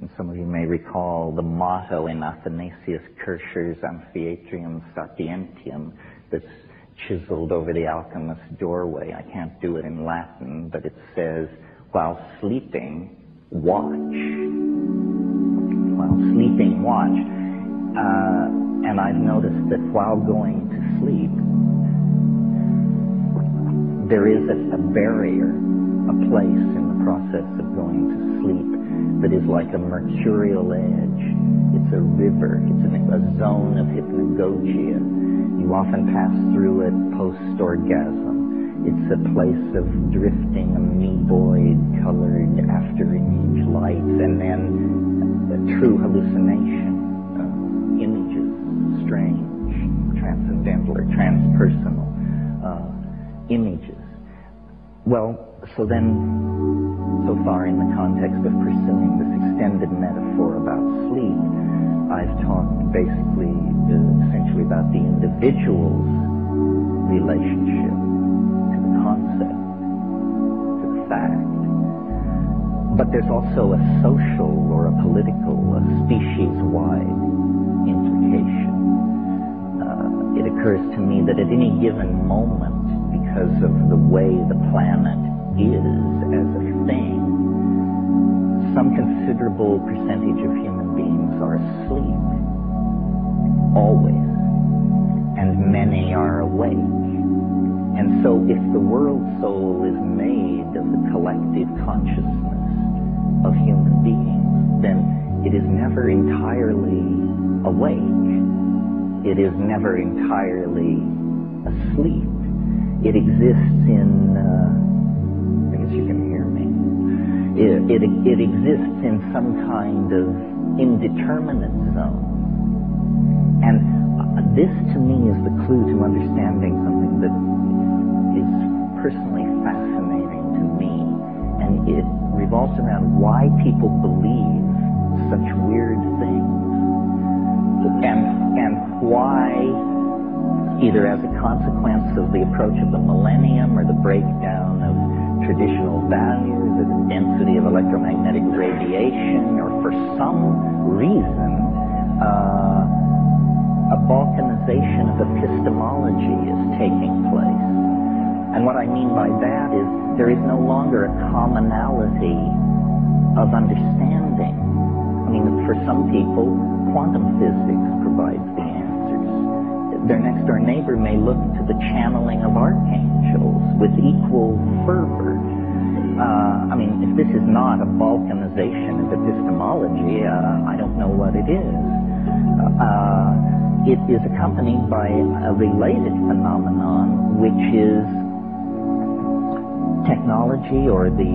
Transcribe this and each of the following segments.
And some of you may recall the motto in Athanasius Kircher's Amphiatrium Sapientium that's chiseled over the alchemist's doorway. I can't do it in Latin, but it says, while sleeping, watch. While sleeping, watch. And I've noticed that while going to sleep, there is a barrier, a place in the process of going to sleep that is like a mercurial edge. It's a river. It's a zone of hypnagogia. You often pass through it post-orgasm. It's a place of drifting amoeboid-colored after-image lights, and then a true hallucination. Images, strange, transcendental or transpersonal images. Well, so far in the context of pursuing this extended metaphor about sleep, I've talked basically, essentially about the individual's relationship to the concept, to the fact. But there's also a social or a political, a species-wide implication. It occurs to me that at any given moment, because of the way the planet is as a thing, some considerable percentage of human beings are asleep, always, and many are awake. And so if the world soul is made of the collective consciousness of human beings, then it is never entirely awake. It is never entirely asleep. It exists in, I guess you can hear me. It exists in some kind of indeterminate zone. And this to me is the clue to understanding something that is personally fascinating to me. And it revolves around why people believe such weird things. And why, either as a consequence of the approach of the millennium or the breakdown of traditional values or the density of electromagnetic radiation, or for some reason, a balkanization of epistemology is taking place. And what I mean by that is there is no longer a commonality of understanding. I mean, for some people, quantum physics provides the answers. Their next-door neighbor may look to the channeling of archangels with equal fervor. I mean, if this is not a balkanization of epistemology, I don't know what it is. It is accompanied by a related phenomenon, which is technology, or the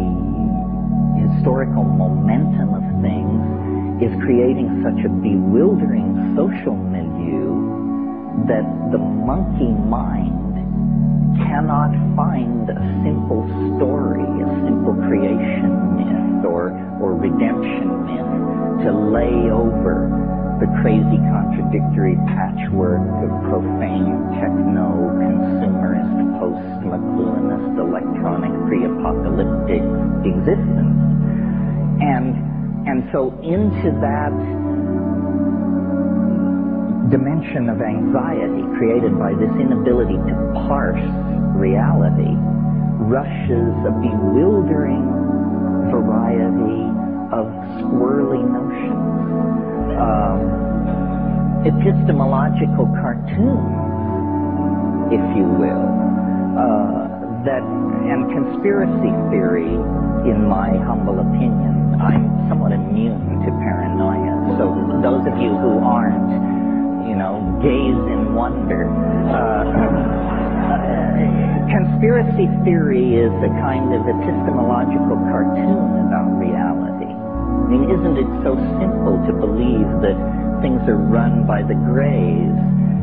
historical momentum of things, is creating such a bewildering social milieu that the monkey mind cannot find a simple story, a simple creation myth or redemption myth to lay over the crazy contradictory patchwork of profane techno-consumerist, post-McLuhanist, electronic, pre-apocalyptic existence. And so into that dimension of anxiety created by this inability to parse reality rushes a bewildering variety of squirrely notions. Epistemological cartoons, if you will, and conspiracy theory, in my humble opinion, I'm somewhat immune to paranoia. So those of you who aren't, gaze in wonder. Conspiracy theory is a kind of epistemological cartoon about reality. I mean, isn't it so simple to believe that things are run by the Greys,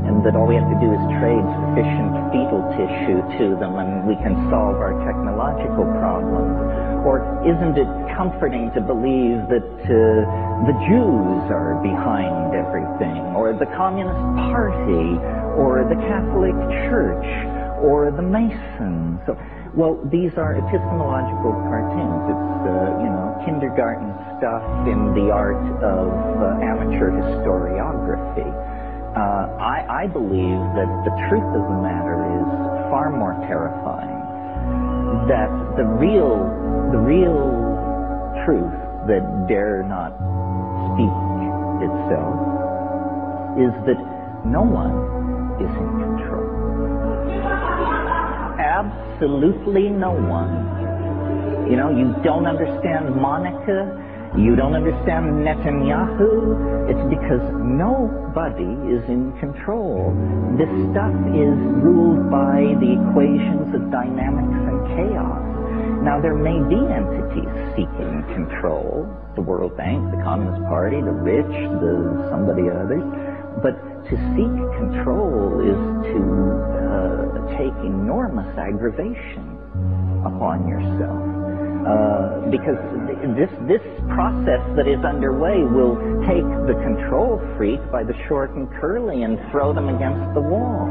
and that all we have to do is trade sufficient fetal tissue to them and we can solve our technological problems? Or isn't it comforting to believe that the Jews are behind everything, or the Communist Party, or the Catholic Church, or the Masons. So, well, these are epistemological cartoons. It's, kindergarten stuff in the art of amateur historiography. I believe that the truth of the matter is far more terrifying. That the real truth that dare not speak itself is that no one is in control. Absolutely no one. You don't understand Monica, you don't understand Netanyahu. It's because nobody is in control. This stuff is ruled by the equations of dynamics and chaos. Now, there may be entities seeking control, the World Bank, the Communist Party, the rich, somebody others, but to seek control is to take enormous aggravation upon yourself. Because this process that is underway will take the control freak by the short and curly and throw them against the wall.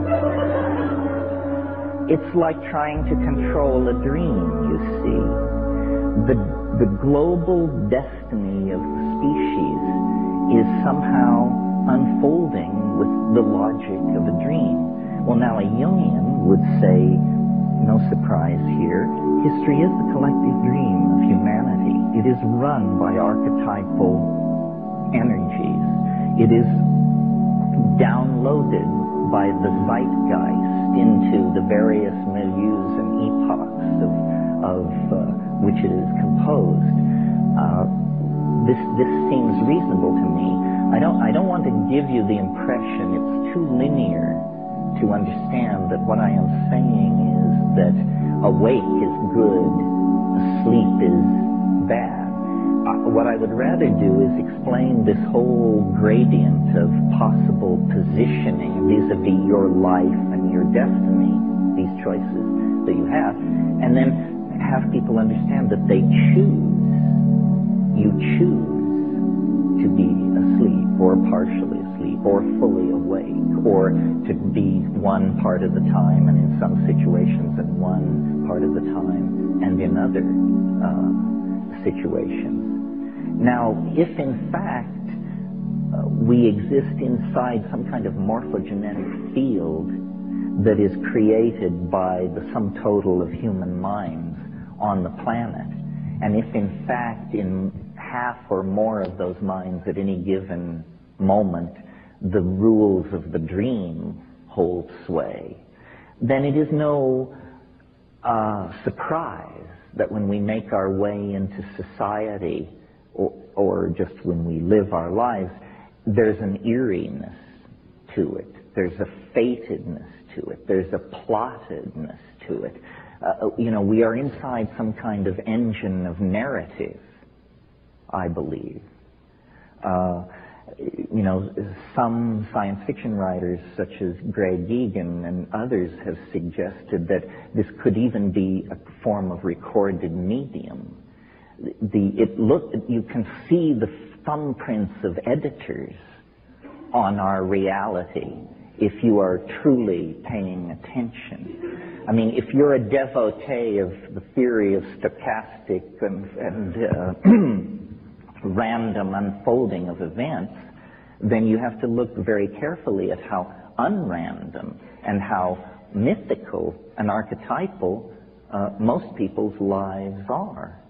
It's like trying to control a dream, you see. The global destiny of the species is somehow unfolding with the logic of a dream. Well, now a Jungian would say, no surprise here, history is the collective dream of humanity. It is run by archetypal energies. It is downloaded by the zeitgeist into the various milieus and epochs of which it is composed. This seems reasonable to me. I don't want to give you the impression it's too linear to understand that what I am saying is that awake is good, asleep is bad. What I would rather do is explain this whole gradient of possible positioning vis-a-vis your life and your destiny, these choices that you have, and then have people understand that they choose. You choose to be asleep, or partially asleep, or fully awake, or to be one part of the time and in some situations and one part of the time and in other situations. Now, if in fact we exist inside some kind of morphogenetic field that is created by the sum total of human minds on the planet, and if in fact in half or more of those minds at any given moment the rules of the dream hold sway, then it is no surprise that when we make our way into society or just when we live our lives, there's an eeriness to it. There's a fatedness to it. There's a plottedness to it. We are inside some kind of engine of narrative, I believe. Some science fiction writers, such as Greg Egan and others, have suggested that this could even be a form of recorded medium. You can see the thumbprints of editors on our reality if you are truly paying attention. I mean, if you're a devotee of the theory of stochastic and random unfolding of events, then you have to look very carefully at how unrandom and how mythical and archetypal most people's lives are.